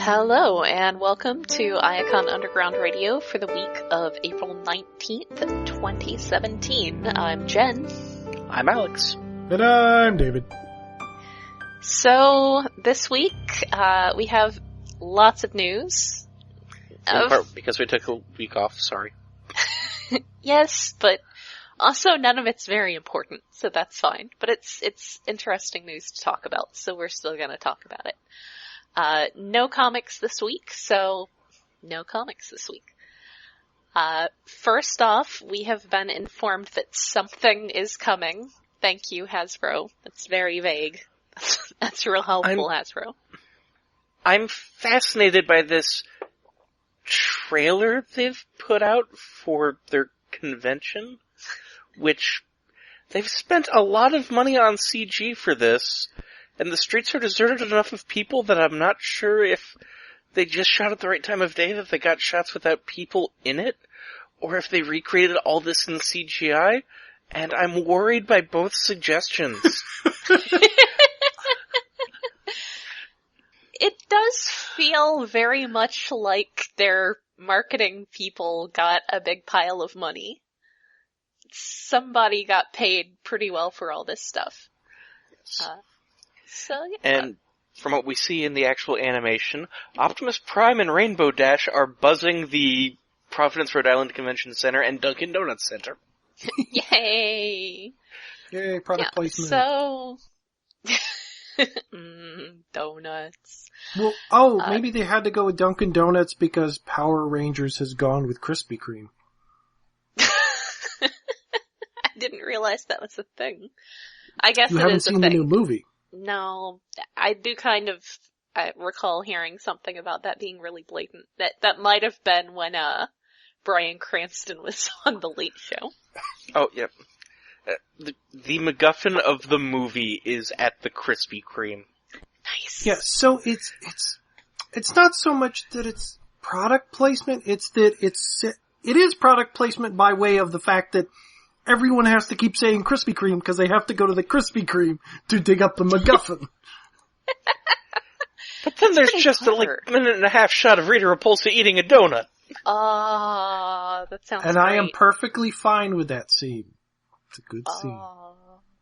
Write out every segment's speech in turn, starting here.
Hello, and welcome to Iacon Underground Radio for the week of April 19th, 2017. I'm Jen. I'm Alex. And I'm David. So, this week, we have lots of news. In part because we took a week off, sorry. Yes, but also none of it's very important, so that's fine. But it's interesting news to talk about, so we're still gonna talk about it. No comics this week, so no comics this week. First off, we have been informed that something is coming. Thank you, Hasbro. That's very vague. That's real helpful, Hasbro. I'm fascinated by this trailer they've put out for their convention, which they've spent a lot of money on CG for this. And the streets are deserted enough of people that I'm not sure if they just shot at the right time of day, that they got shots without people in it, or if they recreated all this in CGI, and I'm worried by both suggestions. It does feel very much like their marketing people got a big pile of money. Somebody got paid pretty well for all this stuff. So, yeah. And from what we see in the actual animation, Optimus Prime and Rainbow Dash are buzzing the Providence, Rhode Island Convention Center and Dunkin' Donuts Center. Yay! Yay, product placement. So, donuts. Well, maybe they had to go with Dunkin' Donuts because Power Rangers has gone with Krispy Kreme. I didn't realize that was a thing. I guess you it haven't is a seen thing. the new movie. No, I do kind of recall hearing something about that being really blatant. That might have been when Bryan Cranston was on The Late Show. Oh, yep. The MacGuffin of the movie is at the Krispy Kreme. Nice. Yeah, so it's not so much that it's product placement, it's that it is product placement by way of the fact that everyone has to keep saying Krispy Kreme because they have to go to the Krispy Kreme to dig up the MacGuffin. But then there's just a minute and a half shot of Rita Repulsa eating a donut. That sounds And great. I am perfectly fine with that scene. It's a good scene.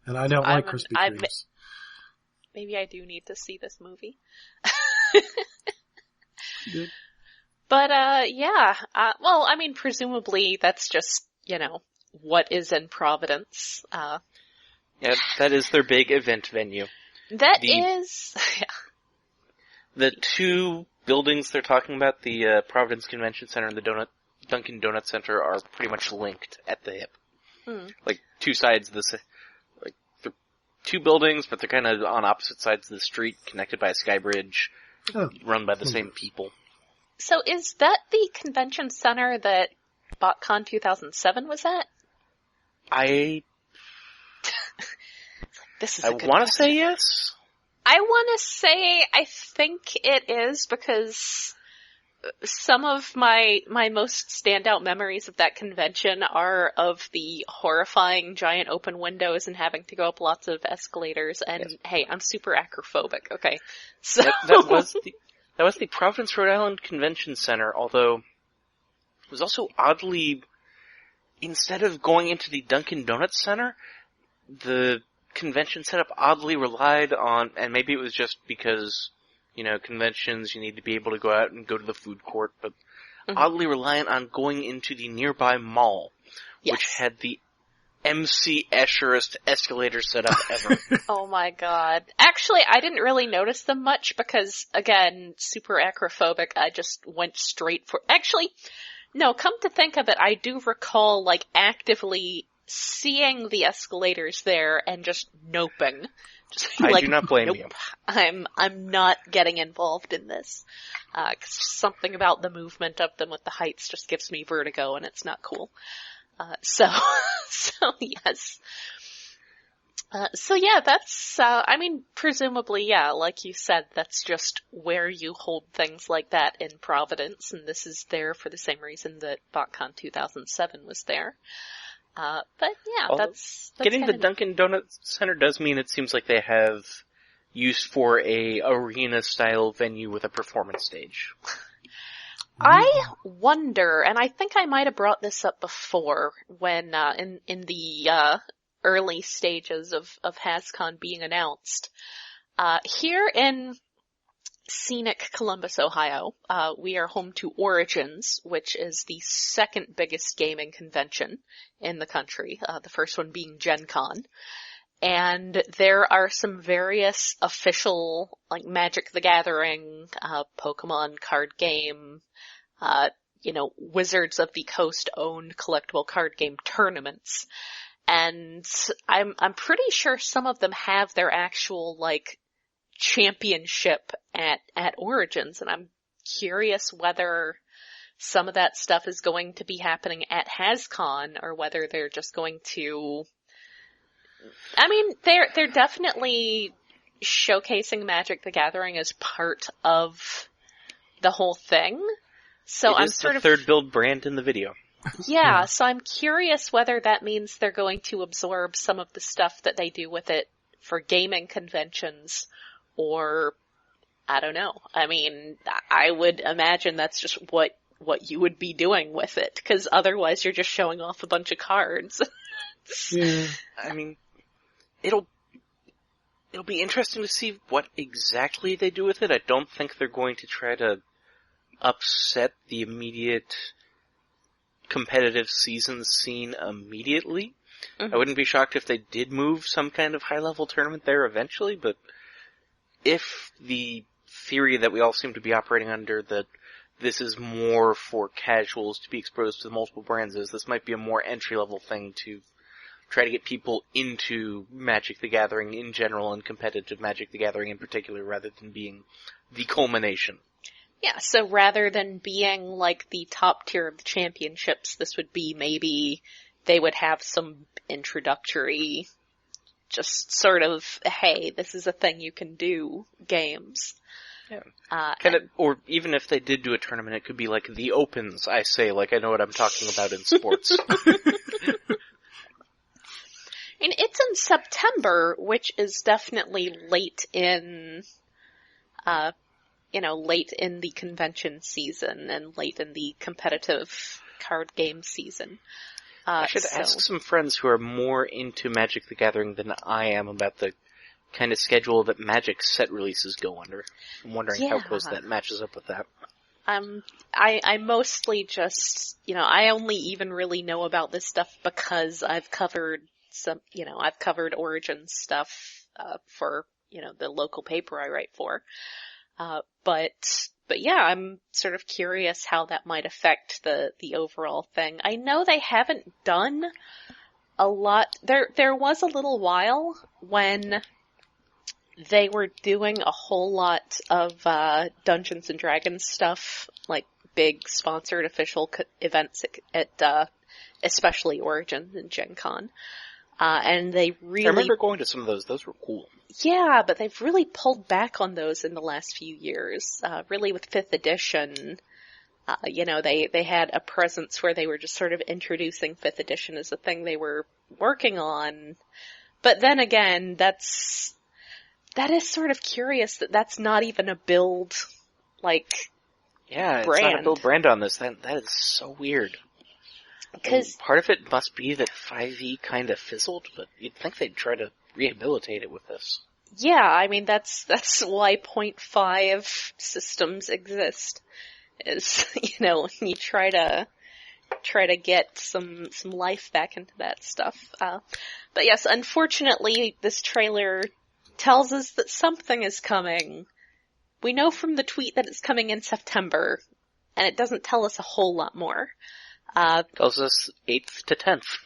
And I don't like Krispy Kremes. Maybe I do need to see this movie. Good. But, yeah. Well, I mean, presumably that's just, what is in Providence. Yeah, that is their big event venue. That is... The two buildings they're talking about, the Providence Convention Center and the Dunkin' Donuts Center, are pretty much linked at the hip. Like, two sides of the... Like, they're two buildings, but they're kind of on opposite sides of the street, connected by a sky bridge, run by the same people. So is that the convention center that BotCon 2007 was at? I want to say yes. I want to say I think it is because some of my most standout memories of that convention are of the horrifying giant open windows and having to go up lots of escalators. And hey, I'm super acrophobic. Okay, so that was the Providence, Rhode Island Convention Center. Although it was also oddly, instead of going into the Dunkin' Donuts Center, the convention setup oddly relied on, and maybe it was just because, conventions, you need to be able to go out and go to the food court, but oddly reliant on going into the nearby mall, which had the MC Escherest escalator setup ever. Oh my god. Actually, I didn't really notice them much because, again, super acrophobic, I just went straight for... Actually, no, come to think of it, I do recall, actively seeing the escalators there and just noping. Just I do not blame you. I'm not getting involved in this. 'Cause something about the movement of them with the heights just gives me vertigo and it's not cool. So yes. So yeah, that's, presumably, yeah, like you said, that's just where you hold things like that in Providence, and this is there for the same reason that BotCon 2007 was there. But yeah, that's getting the Dunkin' Donuts Center does mean it seems like they have, used for a arena-style venue with a performance stage. I wonder, and I think I might have brought this up before when, in the, early stages of HasCon being announced. Here in scenic Columbus, Ohio, we are home to Origins, which is the second biggest gaming convention in the country, the first one being Gen Con. And there are some various official, like Magic the Gathering, Pokemon card game, Wizards of the Coast owned collectible card game tournaments. And I'm pretty sure some of them have their actual, like, championship at Origins, and I'm curious whether some of that stuff is going to be happening at HasCon, or whether they're just going to... I mean, they're definitely showcasing Magic the Gathering as part of the whole thing. So I'm sort of the third build brand in the video. Yeah, so I'm curious whether that means they're going to absorb some of the stuff that they do with it for gaming conventions, or I don't know. I mean, I would imagine that's just what you would be doing with it, because otherwise you're just showing off a bunch of cards. Yeah. I mean, it'll be interesting to see what exactly they do with it. I don't think they're going to try to upset the immediate competitive season scene immediately. Mm-hmm. I wouldn't be shocked if they did move some kind of high-level tournament there eventually, but if the theory that we all seem to be operating under, that this is more for casuals to be exposed to multiple brands, is this might be a more entry-level thing to try to get people into Magic the Gathering in general and competitive Magic the Gathering in particular, rather than being the culmination. Yeah, so rather than being like the top tier of the championships, this would be maybe they would have some introductory, just sort of, hey, this is a thing you can do games. Yeah. Or even if they did do a tournament, it could be like the Opens, I say, like I know what I'm talking about in sports. And it's in September, which is definitely late in, late in the convention season and late in the competitive card game season. I should ask some friends who are more into Magic the Gathering than I am about the kind of schedule that Magic set releases go under. I'm wondering how close that matches up with that. I mostly just, I only even really know about this stuff because I've covered I've covered Origins stuff, for, the local paper I write for. But yeah, I'm sort of curious how that might affect the overall thing. I know they haven't done a lot. There was a little while when they were doing a whole lot of, Dungeons and Dragons stuff, like big sponsored official events at, especially Origins and Gen Con. And they really... I remember going to some of those. Those were cool. Yeah, but they've really pulled back on those in the last few years. Really with 5th edition, they had a presence where they were just sort of introducing 5th edition as a thing they were working on. But then again, that is sort of curious that that's not even a build, brand. It's not a build brand on this. That is so weird. Because part of it must be that 5e kind of fizzled, but you'd think they'd try to rehabilitate it with this. Yeah, I mean that's why 0.5 systems exist. Is you try to get some life back into that stuff. But yes, unfortunately, this trailer tells us that something is coming. We know from the tweet that it's coming in September, and it doesn't tell us a whole lot more. Tells us 8th to 10th.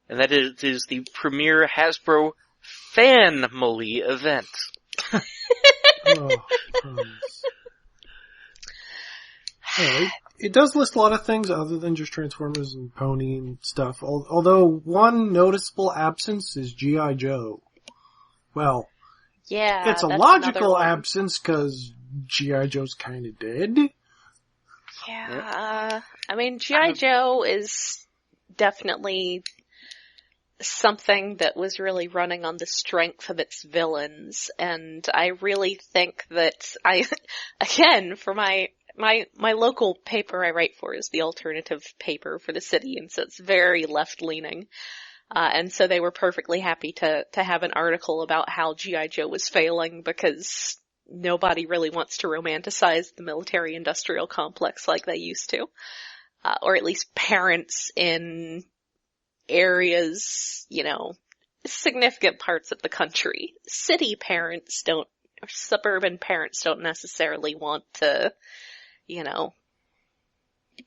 And that is the premier Hasbro Family event. It does list a lot of things other than just Transformers and Pony and stuff, although one noticeable absence is G.I. Joe. Well, yeah, it's a logical absence because G.I. Joe's kind of dead. Yeah, I mean, G.I. Joe is definitely something that was really running on the strength of its villains, and I really think that again, for my local paper I write for is the alternative paper for the city, and so it's very left-leaning. And so they were perfectly happy to have an article about how G.I. Joe was failing because nobody really wants to romanticize the military-industrial complex like they used to. Or at least parents in areas, significant parts of the country. City parents or suburban parents don't necessarily want to,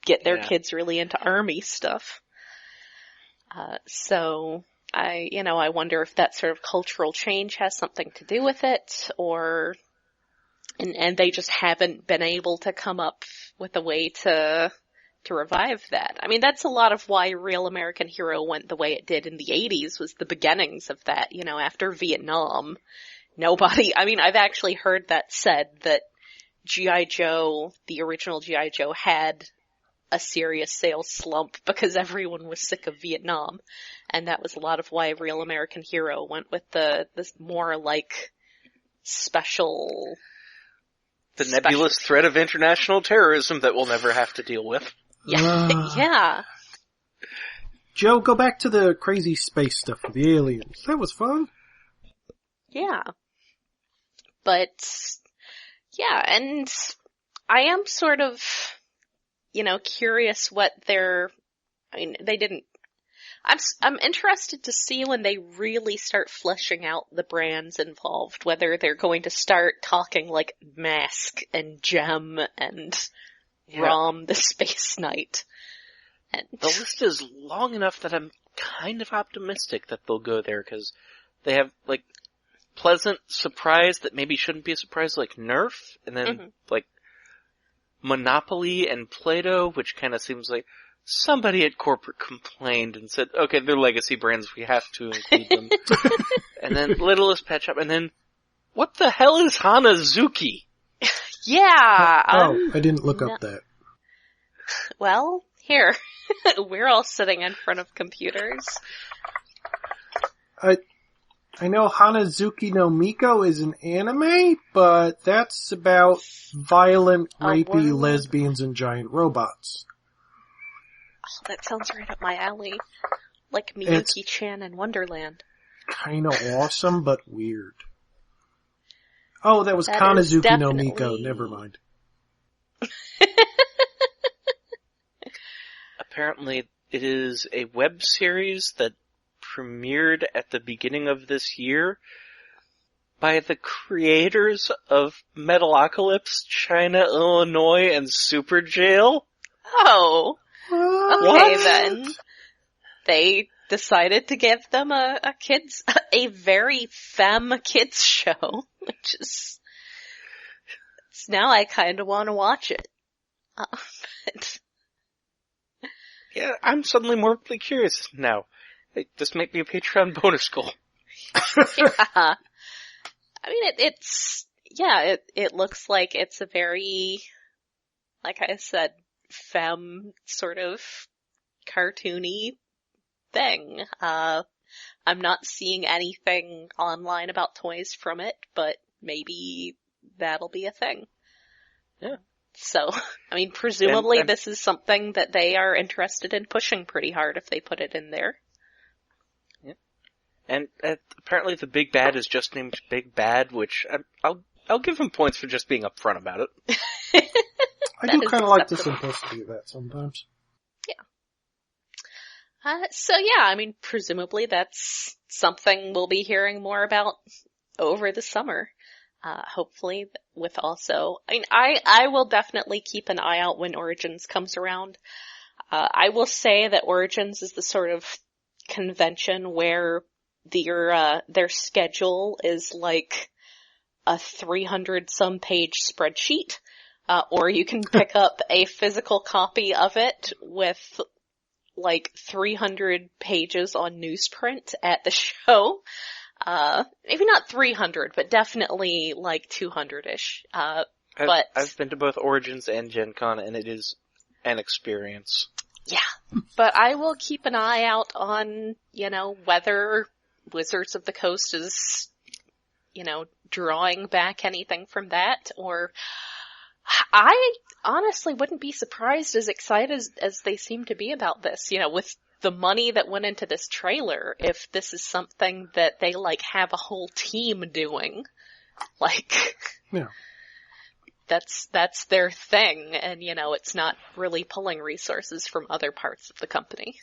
get their kids really into army stuff. So I wonder if that sort of cultural change has something to do with it, and they just haven't been able to come up with a way to revive that. I mean, that's a lot of why Real American Hero went the way it did in the 80s, was the beginnings of that, after Vietnam. I've actually heard that said, that G.I. Joe, the original G.I. Joe, had a serious sales slump because everyone was sick of Vietnam. And that was a lot of why Real American Hero went with this more special... The nebulous threat of international terrorism that we'll never have to deal with. Yeah. Yeah. Joe, go back to the crazy space stuff with the aliens. That was fun. Yeah. But, yeah, and I am sort of, curious what they didn't, I'm interested to see when they really start fleshing out the brands involved, whether they're going to start talking like Mask and Gem and Rom the Space Knight. And the list is long enough that I'm kind of optimistic that they'll go there, because they have, pleasant surprise that maybe shouldn't be a surprise, like Nerf, and then, Monopoly and Play-Doh, which kind of seems like somebody at corporate complained and said, okay, they're legacy brands, we have to include them. And then Littlest Pet Shop, and then, what the hell is Hanazuki? Yeah. I didn't look up that. Well, here. We're all sitting in front of computers. I know Hanazuki no Miko is an anime, but that's about violent, rapey lesbians and giant robots. Oh, that sounds right up my alley. Like Miyuki-chan in Wonderland. Kinda awesome, but weird. Oh, that was That Kanazuki no Miko. Never mind. Apparently, it is a web series that premiered at the beginning of this year by the creators of Metalocalypse, China, Illinois, and Super Jail. Oh. Okay, What? then. They decided to give them a very femme kids show, which is, now I kinda wanna watch it. But... Yeah, I'm suddenly morbidly curious now. This might be a Patreon bonus goal. Yeah. I mean, it looks like it's a very, like I said, femme sort of cartoony thing. I'm not seeing anything online about toys from it, but maybe that'll be a thing. Yeah. So, I mean, presumably this is something that they are interested in pushing pretty hard if they put it in there. Yeah. And apparently the Big Bad is just named Big Bad, which I'll give him points for just being upfront about it. I do kind of like the simplicity of that sometimes. Yeah. So yeah, I mean, presumably that's something we'll be hearing more about over the summer. Hopefully with also, I mean, I will definitely keep an eye out when Origins comes around. I will say that Origins is the sort of convention where their schedule is like a 300-some page spreadsheet, or you can pick up a physical copy of it with like 300 pages on newsprint at the show. Maybe not 300, but definitely like 200-ish. I've been to both Origins and Gen Con, and it is an experience. Yeah, but I will keep an eye out on, whether Wizards of the Coast is, drawing back anything from that, or I honestly wouldn't be surprised, as excited as they seem to be about this, with the money that went into this trailer, if this is something that they, have a whole team doing. Yeah. That's their thing, and, it's not really pulling resources from other parts of the company.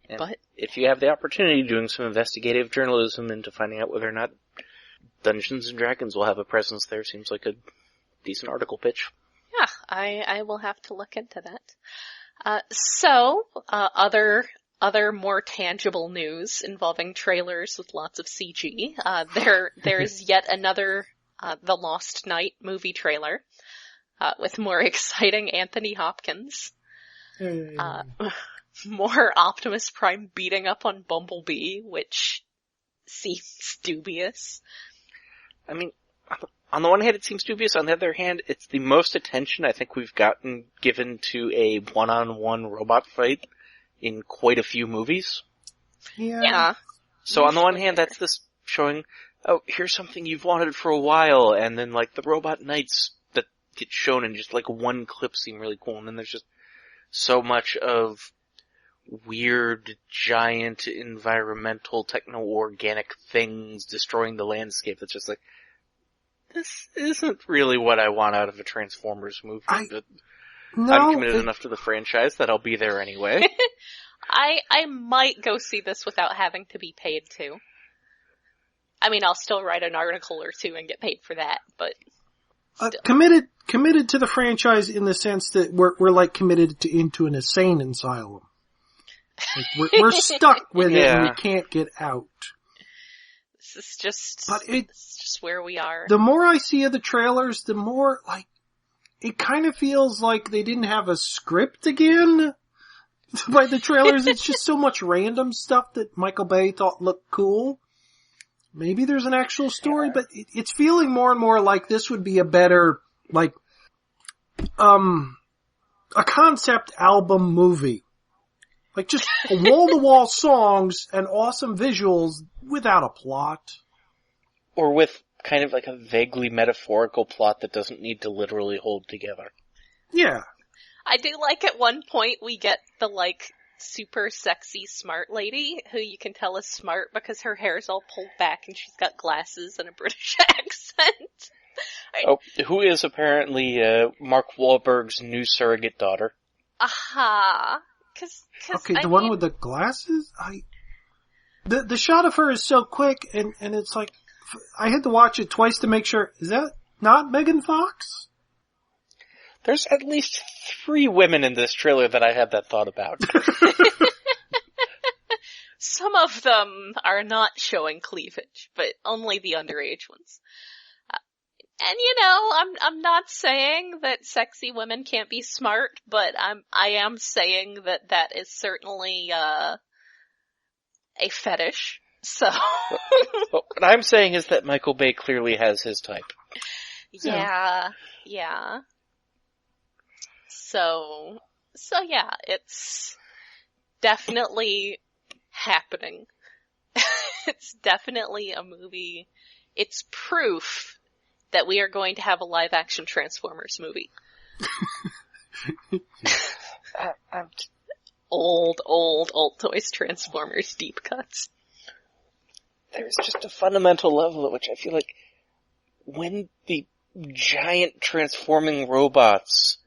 And but if you have the opportunity, doing some investigative journalism into finding out whether or not Dungeons & Dragons will have a presence there seems like a decent article pitch. Yeah, I will have to look into that. Other more tangible news involving trailers with lots of CG. There's yet another, The Lost Night movie trailer, with more exciting Anthony Hopkins. More Optimus Prime beating up on Bumblebee, which seems dubious. I mean, on the one hand it seems dubious, on the other hand it's the most attention I think we've gotten given to a one-on-one robot fight in quite a few movies. Yeah. So on the one hand that's this showing, oh, here's something you've wanted for a while, and then the robot knights that get shown in just one clip seem really cool, and then there's just so much of weird, giant, environmental, techno-organic things destroying the landscape. It's just this isn't really what I want out of a Transformers movie, but I'm committed enough to the franchise that I'll be there anyway. I might go see this without having to be paid to. I mean, I'll still write an article or two and get paid for that, but still. Committed to the franchise in the sense that we're committed into an insane asylum. We're stuck with it and we can't get out. This is just where we are. The more I see of the trailers, the more, it kind of feels like they didn't have a script again. By the trailers, it's just so much random stuff that Michael Bay thought looked cool. Maybe there's an actual story, but it's feeling more and more like this would be a better, a concept album movie. Just wall-to-wall songs and awesome visuals without a plot. Or with kind of a vaguely metaphorical plot that doesn't need to literally hold together. Yeah. I do at one point we get the super sexy smart lady who you can tell is smart because her hair's all pulled back and she's got glasses and a British accent. Oh, who is apparently Mark Wahlberg's new surrogate daughter. Aha. Okay, the one with the glasses? The shot of her is so quick, and it's I had to watch it twice to make sure, is that not Megan Fox? There's at least 3 women in this trailer that I had that thought about. Some of them are not showing cleavage, but only the underage ones. And I'm not saying that sexy women can't be smart, but I am saying that is certainly a fetish. So what I'm saying is that Michael Bay clearly has his type. Yeah. So yeah, it's definitely happening. It's definitely a movie. It's proof that we are going to have a live-action Transformers movie. Old Toys Transformers deep cuts. There's just a fundamental level at which I feel like when the giant transforming robots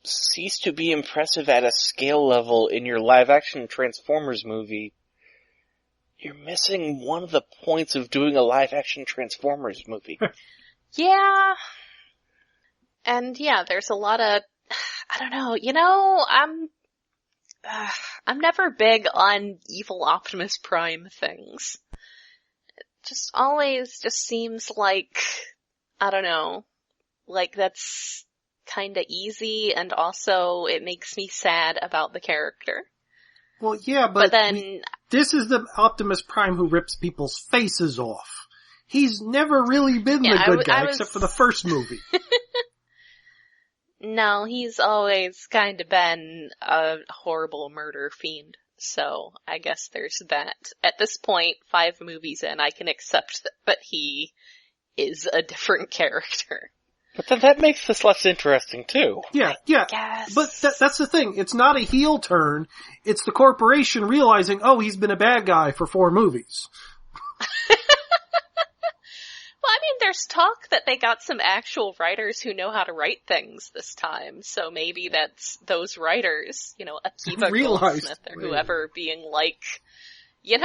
cease to be impressive at a scale level in your live-action Transformers movie, you're missing one of the points of doing a live-action Transformers movie. Yeah. And yeah, there's a lot of, I don't know, I'm never big on evil Optimus Prime things. It just always just seems like, I don't know, that's kinda easy, and also it makes me sad about the character. Well, yeah, but then this is the Optimus Prime who rips people's faces off. He's never really been the good guy, except for the first movie. No, he's always kind of been a horrible murder fiend. So I guess there's that. At this point, 5 movies in, I can accept that he is a different character. But then that makes this less interesting too. Yeah. Yes. But that's the thing. It's not a heel turn. It's the corporation realizing, oh, he's been a bad guy for 4 movies. Well, I mean, there's talk that they got some actual writers who know how to write things this time, so maybe that's those writers, Akiva Goldsmith or whoever being like, he's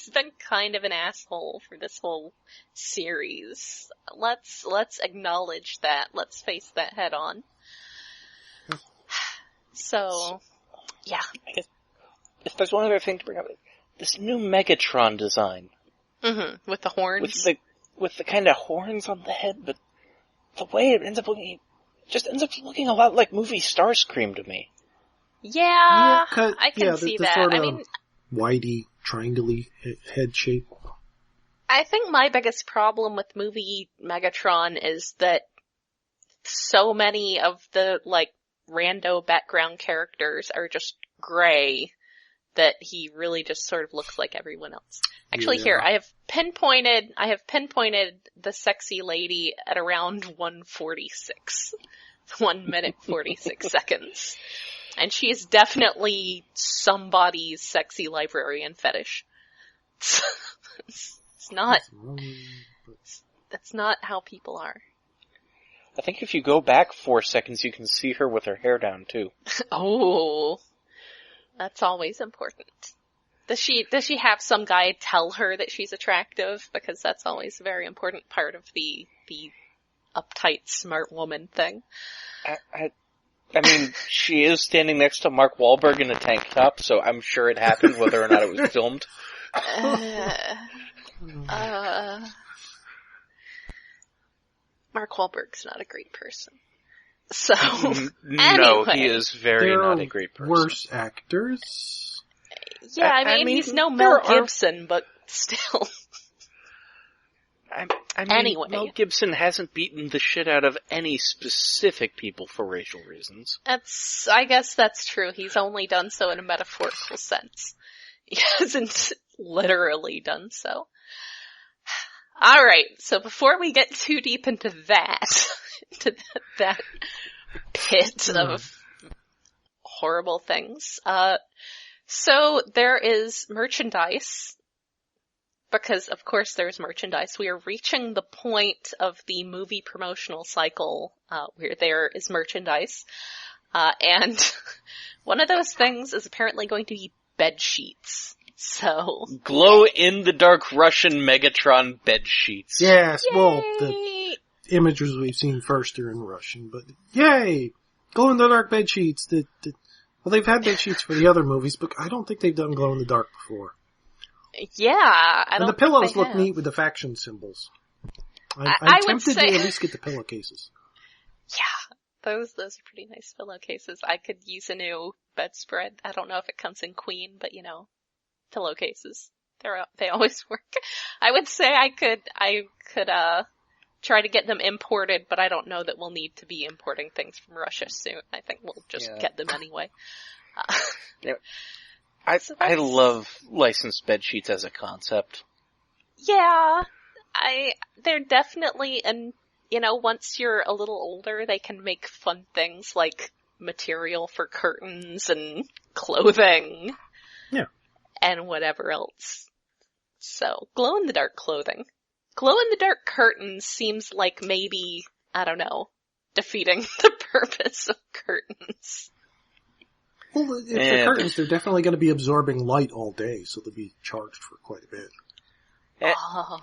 been kind of an asshole for this whole series. Let's acknowledge that. Let's face that head on. So, yeah. I guess if there's one other thing to bring up, this new Megatron design. Mm-hmm. With the horns? With the kind of horns on the head, but the way it ends up looking, just ends up looking a lot like movie Starscream to me. Yeah, I can see that. Sort of whitey, triangle-y head shape. I think my biggest problem with movie Megatron is that so many of the, rando background characters are just gray, that he really just sort of looks like everyone else. Actually, here, I have pinpointed the sexy lady at around 1:46. 1 minute 46 seconds. And she is definitely somebody's sexy librarian fetish. It's not, that's not how people are. I think if you go back 4 seconds, you can see her with her hair down too. Oh. That's always important. Does she have some guy tell her that she's attractive? Because that's always a very important part of the uptight, smart woman thing. I mean, she is standing next to Mark Wahlberg in a tank top, so I'm sure it happened whether or not it was filmed. Mark Wahlberg's not a great person. So, no, he is not a great person. Worse actors. Yeah, I mean, he's no Mel Gibson, but still. Anyway. Mel Gibson hasn't beaten the shit out of any specific people for racial reasons. I guess that's true. He's only done so in a metaphorical sense. He hasn't literally done so. Alright, so before we get too deep into that, that pit of horrible things, so there is merchandise, because of course there's merchandise. We are reaching the point of the movie promotional cycle, where there is merchandise, and one of those things is apparently going to be bed sheets. So glow-in-the-dark Russian Megatron bed sheets. Yes, yay! Well, the images we've seen first are in Russian, but yay! Glow-in-the-dark bed sheets. Well, they've had bed sheets for the other movies, but I don't think they've done glow-in-the-dark before. Yeah, And the pillows look neat with the faction symbols. I'm tempted to at least get the pillowcases. Yeah, those are pretty nice pillowcases. I could use a new bedspread. I don't know if it comes in queen, but pillowcases. They always work. I would say I could try to get them imported, but I don't know that we'll need to be importing things from Russia soon. I think we'll just get them anyway. I love licensed bed sheets as a concept. Yeah, they're definitely, and once you're a little older, they can make fun things like material for curtains and clothing. Yeah. And whatever else. So, glow-in-the-dark clothing. Glow-in-the-dark curtains seems like maybe, I don't know, defeating the purpose of curtains. Well, if they're curtains, they're definitely going to be absorbing light all day, so they'll be charged for quite a bit.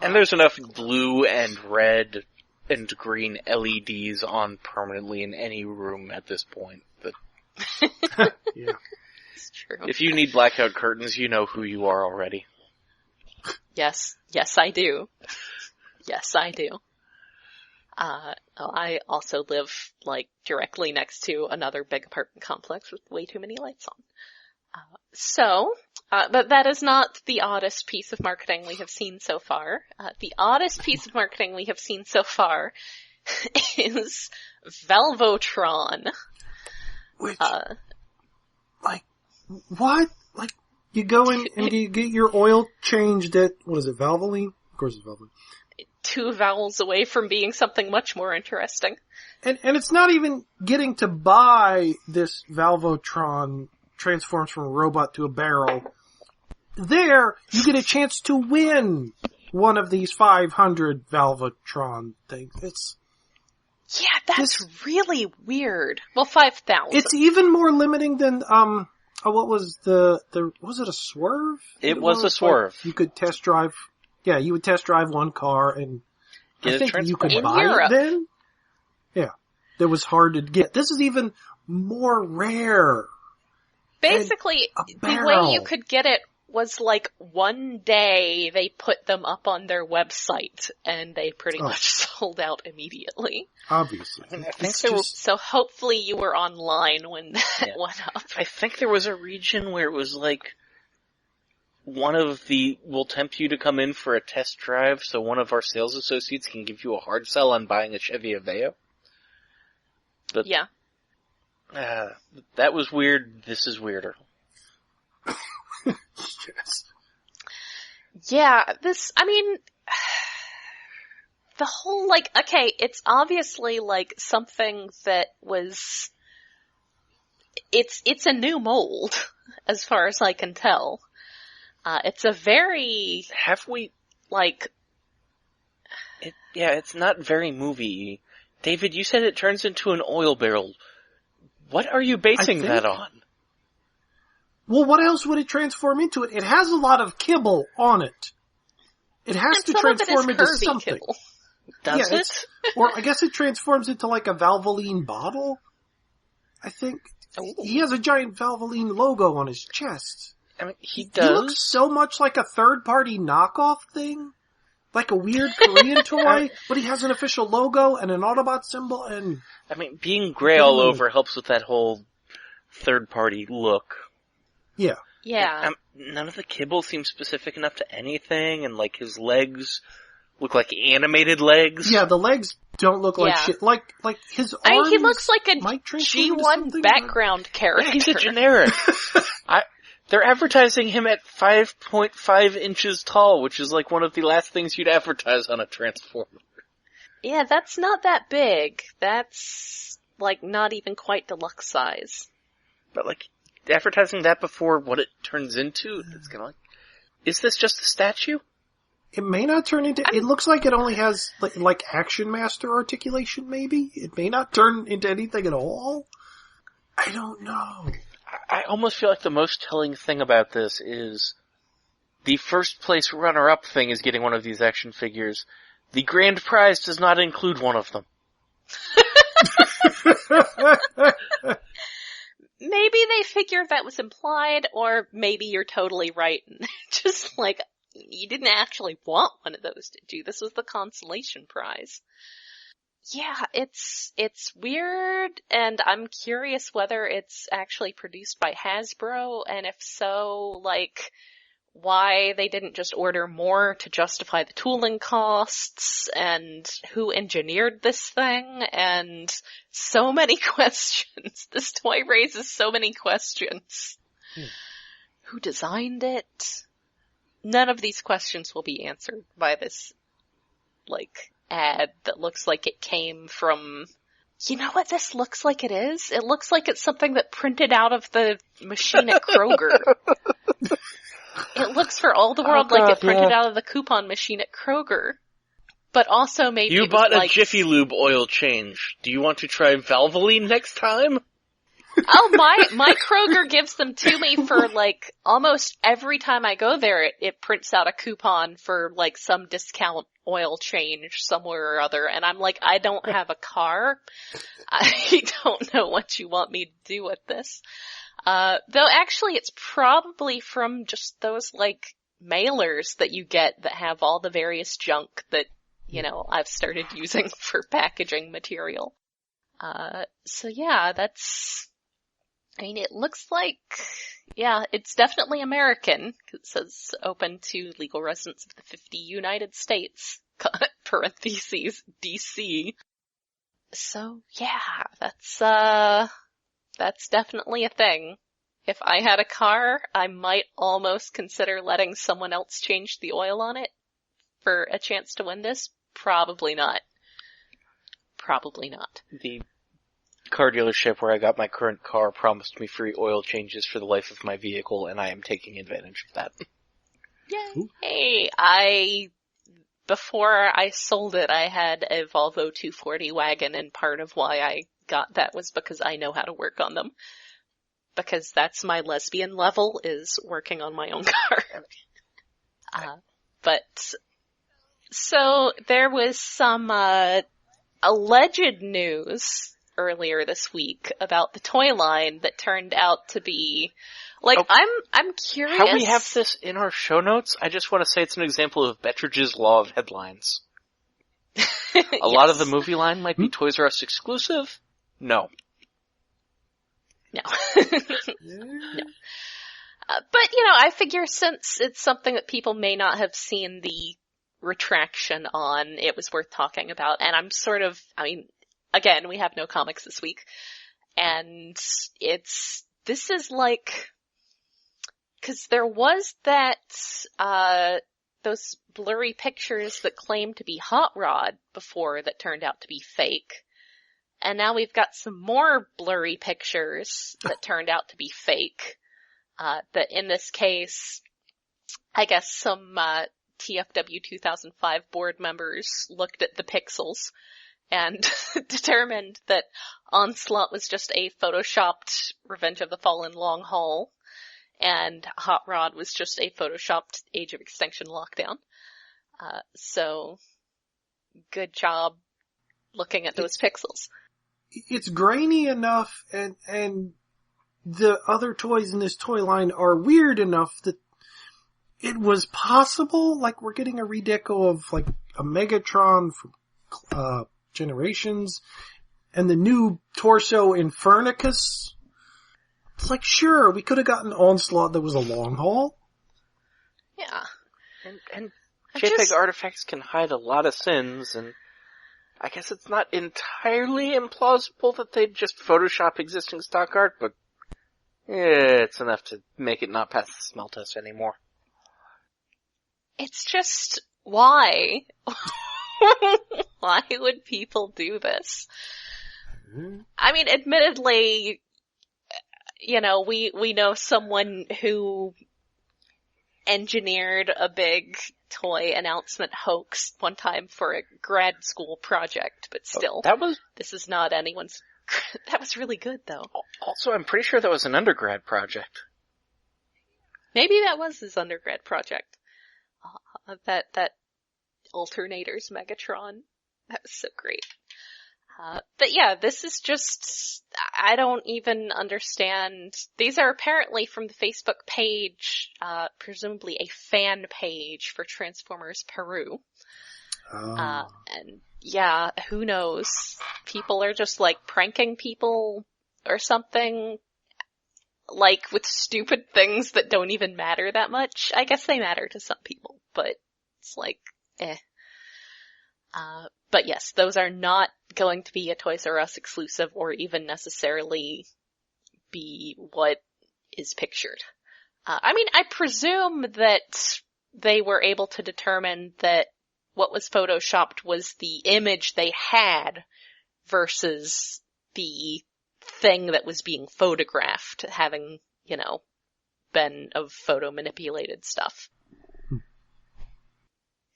And there's enough blue and red and green LEDs on permanently in any room at this point. That Yeah. It's true. If you need blackout curtains, you know who you are already. Yes, I do. Yes, I do. I also live, directly next to another big apartment complex with way too many lights on. But that is not the oddest piece of marketing we have seen so far. The oddest piece of marketing we have seen so far is Valvotron. Which, like, what? Like, you go in and you get your oil changed at, what is it, Valvoline? Of course it's Valvoline. 2 vowels away from being something much more interesting. And it's not even getting to buy this Valvotron transforms from a robot to a barrel. There, you get a chance to win one of these 500 Valvotron things. Yeah, that's really weird. Well, 5,000. It's even more limiting than, what was was it a swerve? It was a swerve. Like you could test drive, yeah, you would test drive one car and Get I think you could in buy Europe. it then. Yeah. That was hard to get. This is even more rare. Basically, the way you could get it was like one day they put them up on their website and they pretty much sold out immediately. Obviously. I think there was, So hopefully you were online when that went up. I think there was a region where it was like one of the will tempt you to come in for a test drive, so one of our sales associates can give you a hard sell on buying a Chevy Aveo. But, Yeah. That was weird. This is weirder. Yes. Yeah, the whole, like, okay, it's obviously, like, something that was, it's a new mold, as far as I can tell. It's a very, Have we, like, it's not very movie. David, you said it turns into an oil barrel. What are you basing that on? Well, what else would it transform into? It has a lot of kibble on it. It has to transform into something. Kibble. Does it? Or I guess it transforms into like a Valvoline bottle. I think. Ooh. He has a giant Valvoline logo on his chest. I mean, he does. He looks so much like a third-party knockoff thing. Like a weird Korean toy, but he has an official logo and an Autobot symbol and... I mean, being gray all over helps with that whole third-party look. Yeah. Yeah. None of the kibble seems specific enough to anything, and like his legs look like animated legs. Yeah, the legs don't look like shit. Like his arms he looks like a G1 background character. Yeah, he's a generic. They're advertising him at 5.5 inches tall, which is like one of the last things you'd advertise on a Transformer. Yeah, that's not that big. That's, like, not even quite deluxe size. But like, advertising that before what it turns into, it's gonna like, is this just a statue? It may not turn into... It looks like it only has, like Action Master articulation, maybe? It may not turn into anything at all? I don't know. I almost feel like the most telling thing about this is the first place runner-up thing is getting one of these action figures. The grand prize does not include one of them. Maybe they figured that was implied, or maybe you're totally right. Just like, you didn't actually want one of those to do. This was the consolation prize. Yeah, it's weird, and I'm curious whether it's actually produced by Hasbro, and if so, like, why they didn't just order more to justify the tooling costs, and who engineered this thing, and so many questions. This toy raises so many questions. Who designed it? None of these questions will be answered by this, like, ad that looks like it came from... You know what this looks like it is? It looks like it's something that printed out of the machine at Kroger. It looks for all the world like it printed out of the coupon machine at Kroger. But also maybe you it bought was a like... Jiffy Lube oil change. Do you want to try Valvoline next time? Oh, my Kroger gives them to me for, like, almost every time I go there, it prints out a coupon for, like, some discount oil change somewhere or other, and I'm like, I don't have a car. I don't know what you want me to do with this. Though actually it's probably from just those, like, mailers that you get that have all the various junk that, you know, I've started using for packaging material. So yeah, that's... I mean, it looks like, yeah, it's definitely American, 'cause it says open to legal residents of the 50 United States, parentheses, DC. So yeah, that's definitely a thing. If I had a car, I might almost consider letting someone else change the oil on it for a chance to win this. Probably not. Probably not. The car dealership where I got my current car promised me free oil changes for the life of my vehicle, and I am taking advantage of that. Yay! Hey, before I sold it, I had a Volvo 240 wagon, and part of why I got that was because I know how to work on them. Because that's my lesbian level, is working on my own car. So there was some, alleged news earlier this week about the toy line that turned out to be, I'm curious. How we have this in our show notes, I just want to say it's an example of Bettridge's law of headlines. A lot of the movie line might be Toys R Us exclusive. No. No. No. But, I figure since it's something that people may not have seen the retraction on, it was worth talking about. And I'm again, we have no comics this week. And this is like, cause there was those blurry pictures that claimed to be Hot Rod before that turned out to be fake. And now we've got some more blurry pictures that turned out to be fake. That in this case, I guess some TFW 2005 board members looked at the pixels and determined that Onslaught was just a photoshopped Revenge of the Fallen long haul, and Hot Rod was just a photoshopped Age of Extinction lockdown. So, good job looking at those pixels. It's grainy enough, and the other toys in this toy line are weird enough that it was possible, like we're getting a redeco of like a Megatron from Generations, and the new torso Infernicus. It's like, sure, we could have gotten Onslaught that was a long haul. Yeah. And JPEG artifacts can hide a lot of sins, and I guess it's not entirely implausible that they'd just Photoshop existing stock art, but it's enough to make it not pass the smell test anymore. It's just, why? Why would people do this? I mean, admittedly, we know someone who engineered a big toy announcement hoax one time for a grad school project, but still, this is not anyone's. That was really good, though. Also, I'm pretty sure that was an undergrad project. Maybe that was his undergrad project. That Alternators Megatron. That was so great. But yeah, this is just, I don't even understand. These are apparently from the Facebook page, presumably a fan page for Transformers Peru. Oh. And yeah, who knows? People are just like pranking people or something, like with stupid things that don't even matter that much. I guess they matter to some people, but it's like, eh. But yes, those are not going to be a Toys R Us exclusive or even necessarily be what is pictured. I mean, I presume that they were able to determine that what was photoshopped was the image they had versus the thing that was being photographed having, been of photo manipulated stuff.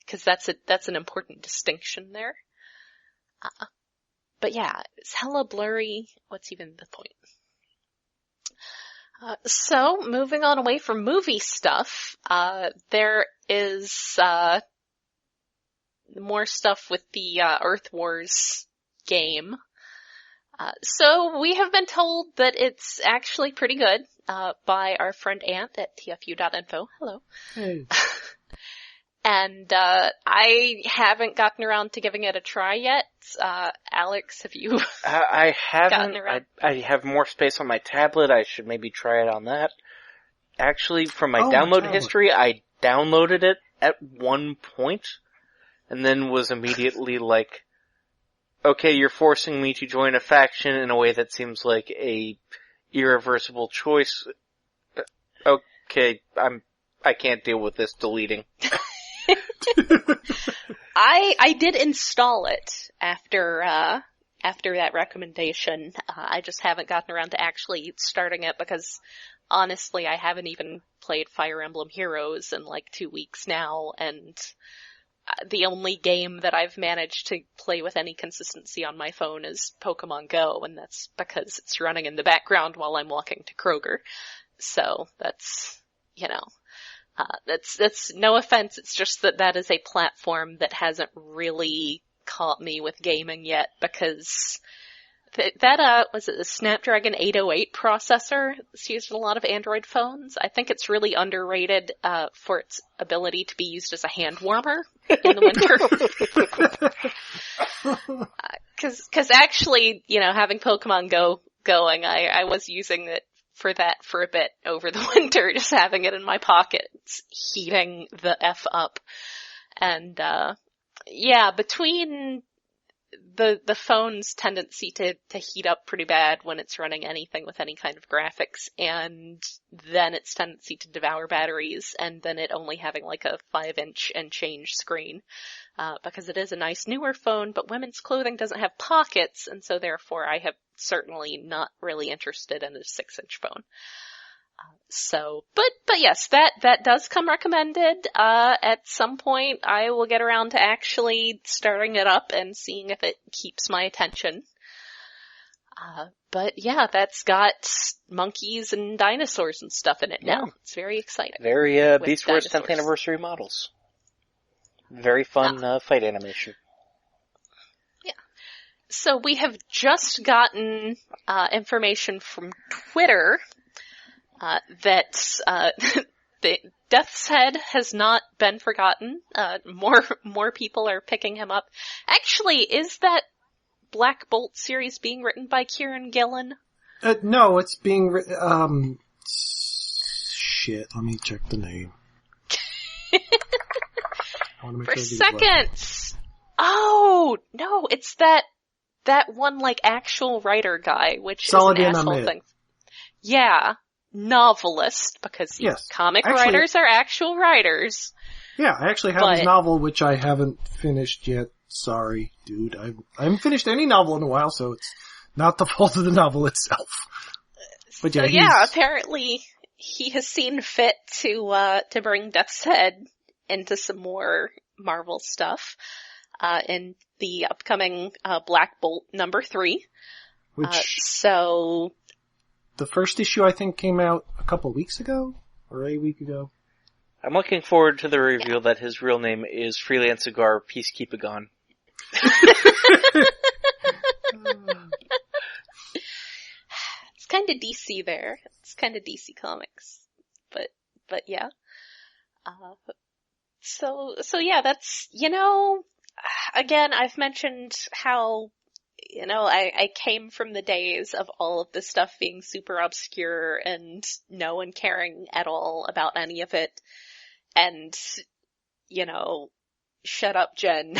Cause that's an important distinction there. But yeah, it's hella blurry. What's even the point? So, moving on away from movie stuff, there is, more stuff with the, Earth Wars game. So we have been told that it's actually pretty good, by our friend Ant at tfu.info. Hello. Hey. And, I haven't gotten around to giving it a try yet. Alex, have you? I haven't. Gotten around? I have more space on my tablet. I should maybe try it on that. Actually, from my Oh, download tablet. history, I downloaded it at one point, and then was immediately like, okay, you're forcing me to join a faction in a way that seems like a irreversible choice. Okay, I can't deal with this deleting. I did install it after that recommendation. I just haven't gotten around to actually starting it because honestly I haven't even played Fire Emblem Heroes in like 2 weeks now, and the only game that I've managed to play with any consistency on my phone is Pokemon Go, and that's because it's running in the background while I'm walking to Kroger. So that's, that's no offense, it's just that is a platform that hasn't really caught me with gaming yet, because that was it the Snapdragon 808 processor that's used in a lot of Android phones? I think it's really underrated for its ability to be used as a hand warmer in the winter. Cause actually, having Pokemon Go going, I was using it for that for a bit over the winter, just having it in my pocket. It's heating the F up. And, between the phone's tendency to heat up pretty bad when it's running anything with any kind of graphics, and then its tendency to devour batteries, and then it only having like a 5-inch and change screen, because it is a nice newer phone, but women's clothing doesn't have pockets, and so therefore I have certainly not really interested in a 6-inch phone. But yes, that does come recommended. At some point I will get around to actually starting it up and seeing if it keeps my attention. But yeah, that's got monkeys and dinosaurs and stuff in it now. It's very exciting. Very, Beast Wars 10th anniversary models. Very fun, fight animation. Yeah. So we have just gotten, information from Twitter that the Death's Head has not been forgotten. More people are picking him up. Actually, is that Black Bolt series being written by Kieran Gillen? No, it's being written, shit, let me check the name. For seconds! Oh, no, it's that one, like, actual writer guy, which Saladin is an asshole Ahmed. thing. Yeah. Novelist, because comic writers are actual writers. Yeah, I actually have his novel, which I haven't finished yet. Sorry, dude. I haven't finished any novel in a while, so it's not the fault of the novel itself. But yeah, apparently he has seen fit to bring Death's Head into some more Marvel stuff, in the upcoming, Black Bolt #3. Which, so the first issue I think came out a couple weeks ago, or a week ago. I'm looking forward to the reveal that his real name is Freelance Cigar Peacekeepagon. It's kind of DC there. It's kind of DC Comics. But yeah. So yeah, that's, again, I've mentioned how, I came from the days of all of this stuff being super obscure and no one caring at all about any of it. And, shut up, Jen.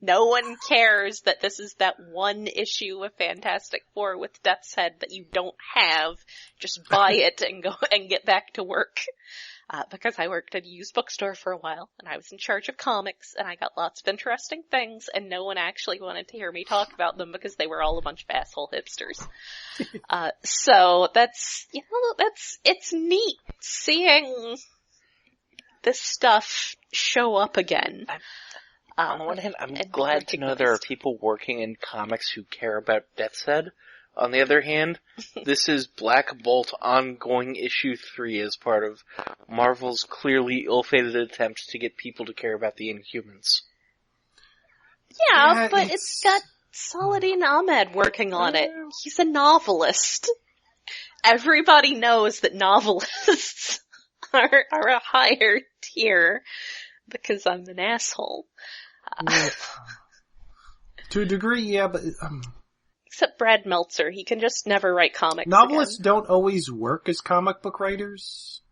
No one cares that this is that one issue of Fantastic Four with Death's Head that you don't have. Just buy it and go and get back to work. Because I worked at a used bookstore for a while, and I was in charge of comics, and I got lots of interesting things, and no one actually wanted to hear me talk about them because they were all a bunch of asshole hipsters. So that's, it's neat seeing this stuff show up again. On the one hand, I'm glad to know there are people working in comics who care about Death's Head. On the other hand, this is Black Bolt ongoing issue 3 as part of Marvel's clearly ill-fated attempt to get people to care about the Inhumans. Yeah, but it's got Saladin Ahmed working on it. He's a novelist. Everybody knows that novelists are a higher tier because I'm an asshole. To a degree, yeah, but except Brad Meltzer, he can just never write comics. Novelists again. don't always work as comic book writers.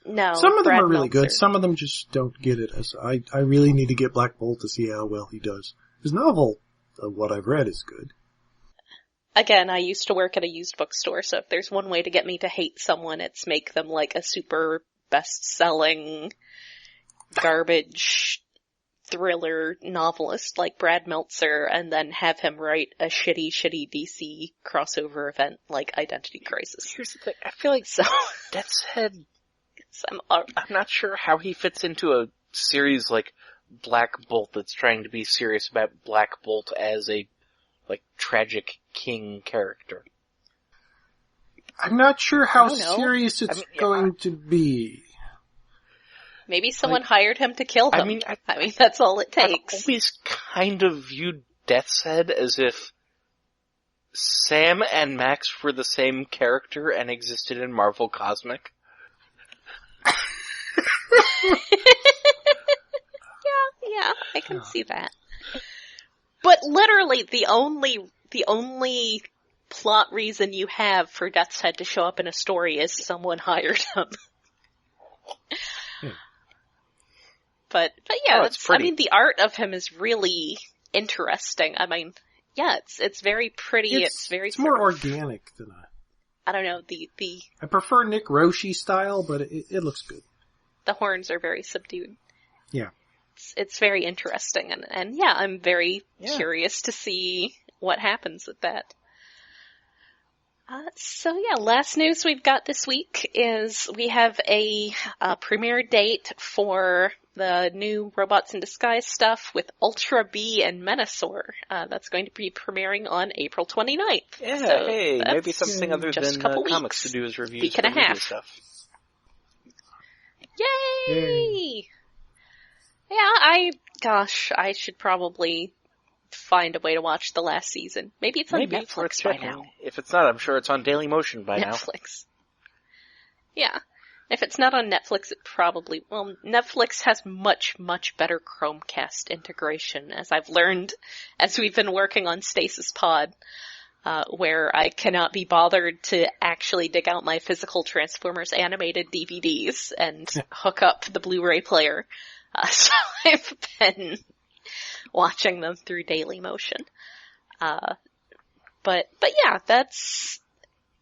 No, some of them Brad are really Meltzer. good. Some of them just don't get it. As I really need to get Black Bolt to see how well he does. His novel what I've read is good. Again, I used to work at a used bookstore, so if there's one way to get me to hate someone, it's make them like a super best-selling garbage thriller novelist like Brad Meltzer, and then have him write a shitty DC crossover event like Identity Crisis. Here's the thing, I feel like So, Death's Head, I'm not sure how he fits into a series like Black Bolt that's trying to be serious about Black Bolt as a, like, tragic king character. I'm not sure how I don't know. serious it's going to be. Maybe someone hired him to kill him. I mean, that's all it takes. I've always kind of viewed Death's Head as if Sam and Max were the same character and existed in Marvel Cosmic. Yeah, I can see that. But literally, the only plot reason you have for Death's Head to show up in a story is someone hired him. But yeah, it's pretty. I mean, the art of him is really interesting. I mean, yeah, it's very pretty. It's more organic than I don't know, I prefer Nick Roche style, but it looks good. The horns are very subdued. Yeah. It's very interesting, and yeah, I'm very curious to see what happens with that. So yeah, last news we've got this week is we have a premiere date for the new Robots in Disguise stuff with Ultra B and Menasor. That's going to be premiering on April 29th. Yeah, so hey, maybe something other just than a couple comics weeks. to do as reviews Week and for a half. stuff. Yay! Yeah, I should probably find a way to watch the last season. Maybe it's on Netflix by now. If it's not, I'm sure it's on Dailymotion by now. Netflix. Yeah. If it's not on Netflix, it probably, well, Netflix has much, much better Chromecast integration, as I've learned as we've been working on Stasis Pod, where I cannot be bothered to actually dig out my physical Transformers animated DVDs and hook up the Blu-ray player. So I've been watching them through Dailymotion. But yeah, that's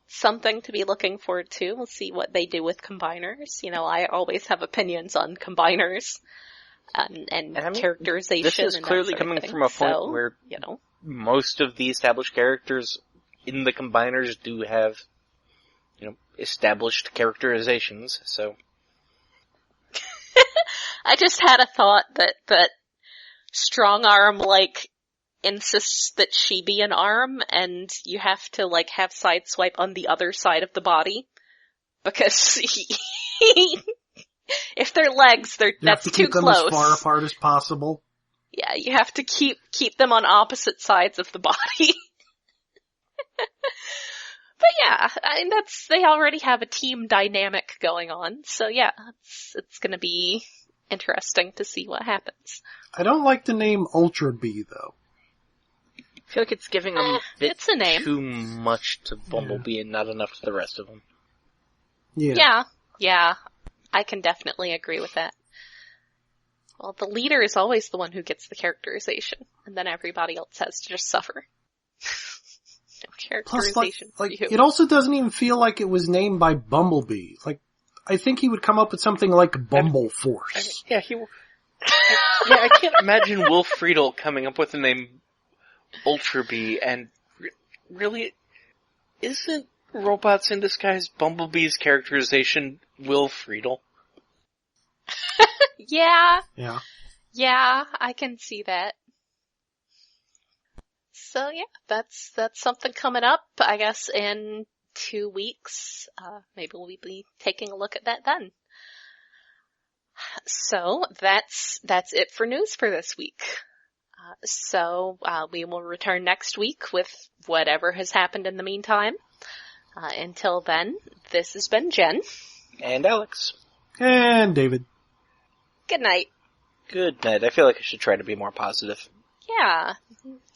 something to be looking forward to. We'll see what they do with combiners. You know, I always have opinions on combiners and I mean, characterization. This is and clearly coming from a point where, you know, most of the established characters in the combiners do have, you know, established characterizations, so. I just had a thought that Strong Arm, like, insists that she be an arm, and you have to, like, have Sideswipe on the other side of the body. Because if they're legs, that's too close. You have to keep them as far apart as possible. Yeah, you have to keep them on opposite sides of the body. But yeah, I mean, they already have a team dynamic going on, so yeah, it's gonna be interesting to see what happens. I don't like the name Ultra B, though. I feel like it's giving them a bit it's a name. too much to Bumblebee and not enough to the rest of them. Yeah, I can definitely agree with that. Well, the leader is always the one who gets the characterization, and then everybody else has to just suffer. No characterization Plus, for you. it also doesn't even feel like it was named by Bumblebee. Like, I think he would come up with something like Bumble Force. Yeah, I can't imagine Will Friedle coming up with the name Ultra Bee, and really, isn't Robots in Disguise Bumblebee's characterization Will Friedle? Yeah. Yeah. Yeah, I can see that. So yeah, that's something coming up, I guess, in 2 weeks. Maybe we'll be taking a look at that then. So that's it for news for this week. So we will return next week with whatever has happened in the meantime. Until then, this has been Jen. And Alex. And David. Good night. Good night. I feel like I should try to be more positive. Yeah.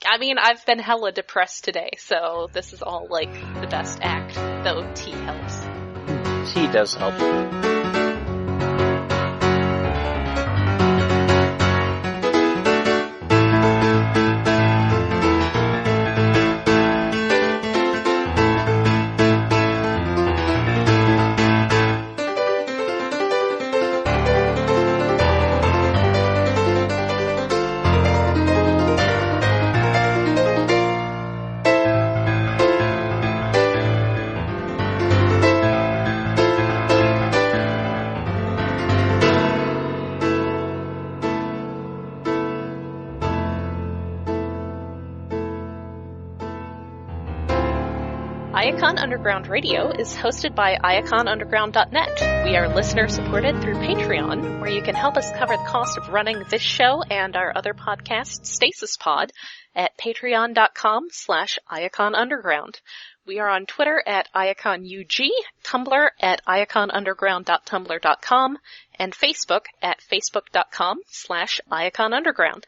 I mean, I've been hella depressed today, so this is all, like, the best act, though tea helps. Tea does help. Iacon Underground Radio is hosted by iaconunderground.net. We are listener-supported through Patreon, where you can help us cover the cost of running this show and our other podcast, Stasis Pod, at patreon.com/iaconunderground. We are on Twitter at IaconUG, Tumblr at iaconunderground.tumblr.com, and Facebook at facebook.com/IaconUnderground.